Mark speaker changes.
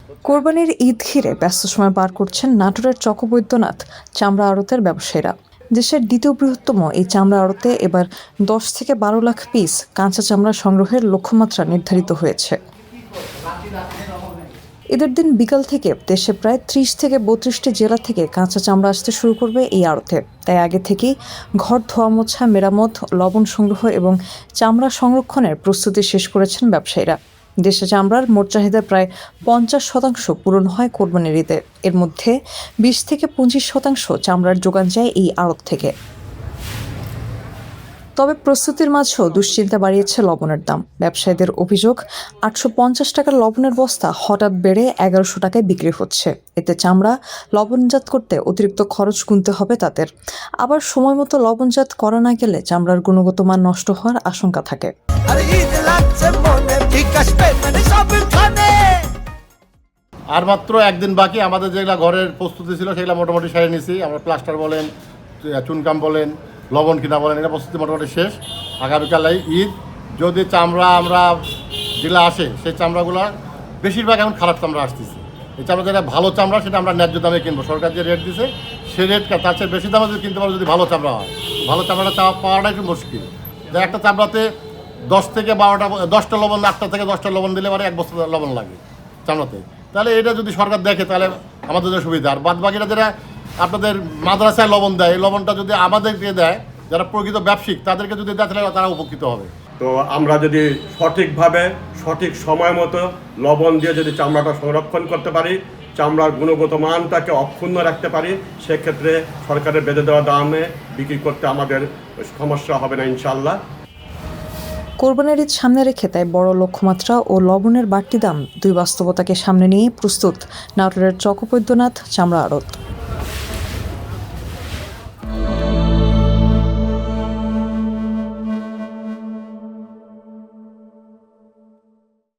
Speaker 1: কোরবানির ঈদ ঘিরে ব্যস্ত সময় পার করছেন নাটোরের চকবৈদ্যনাথ চামড়া আড়তের ব্যবসায়ীরা। দেশের দ্বিতীয় বৃহত্তম এই চামড়া আড়তে এবার 10 থেকে 12 লাখ পিস কাঁচা চামড়া সংগ্রহের লক্ষ্যমাত্রা নির্ধারিত হয়েছে। ঈদের দিন বিকাল থেকে দেশে প্রায় 30 থেকে 32টি জেলা থেকে কাঁচা চামড়া আসতে শুরু করবে এই আড়তে। তাই আগে থেকেই ঘর ধোয়া মোছা, মেরামত, লবণ সংগ্রহ এবং চামড়া সংরক্ষণের প্রস্তুতি শেষ করেছেন ব্যবসায়ীরা। দেশে চামড়ার মোট চাহিদা প্রায় 50% পূরণ হয় কোরবানির ঈদে। এর মধ্যে 20 থেকে 25% চামড়ার যোগান যায় এই আড়ত থেকে। তবে প্রস্তুতির মাঝেও দুশ্চিন্তা বাড়িয়েছে লবণের দাম। ব্যবসায়ীদের অভিযোগ, 850 টাকার লবণের বস্তা হঠাৎ বেড়ে 1100 টাকায় বিক্রি হচ্ছে। এতে চামড়া লবণজাত করতে অতিরিক্ত খরচ গুনতে হবে তাদের। আবার সময় মতো লবণজাত করা না গেলে চামড়ার গুণগত মান নষ্ট হওয়ার আশঙ্কা থাকে।
Speaker 2: আর মাত্র একদিন বাকি। আমাদের যেগুলো ঘরের প্রস্তুতি ছিল সেগুলো মোটামুটি সেরে নিয়েছি। আমরা প্লাস্টার বলেন, চুনকাম বলেন, লবণ কিনা বলেন, এটা প্রস্তুতি মোটামুটি শেষ। আগামীকালে ঈদ। যদি চামড়া আমরা যেগুলো আসে সেই চামড়াগুলো বেশিরভাগ এখন খারাপ চামড়া আসতেছে। এই চামড়া যেটা ভালো চামড়া সেটা আমরা ন্যায্য দামে কিনবো। সরকার যে রেট দিছে সেই রেট তার চেয়ে বেশি দামে যদি কিনতে পারো, যদি ভালো চামড়া হয়। ভালো চামড়াটা পাওয়াটা একটু মুশকিল। যে একটা চামড়াতে 10টা লবণ, 8টা থেকে 10টা লবণ দিলে পরে 1 বস্তা লবণ লাগে চামড়াতে। তাহলে এটা যদি সরকার দেখে তাহলে আমাদের জন্য সুবিধা। আর বাদ বাকিরা যারা আপনাদের মাদ্রাসায় লবণ দেয়, এই লবণটা যদি আমাদেরকে দেয়, যারা প্রকৃত ব্যবসায়িক তাদেরকে যদি দেয় তাহলে তারা উপকৃত হবে।
Speaker 3: তো আমরা যদি সঠিকভাবে সঠিক সময় মতো লবণ দিয়ে যদি চামড়াটা সংরক্ষণ করতে পারি, চামড়ার গুণগত মানটাকে অক্ষুণ্ণ রাখতে পারি, সেক্ষেত্রে সরকারের বেঁধে দেওয়া দামে বিক্রি করতে আমাদের সমস্যা হবে না ইনশাল্লাহ।
Speaker 1: কোরবানির ঈদ সামনে রেখে তাই বড় লক্ষ্যমাত্রা ও লবণের বাড়তি দাম, দুই বাস্তবতাকে সামনে নিয়ে প্রস্তুত নাটোরের চকবৈদ্যনাথ চামড়া আড়ত।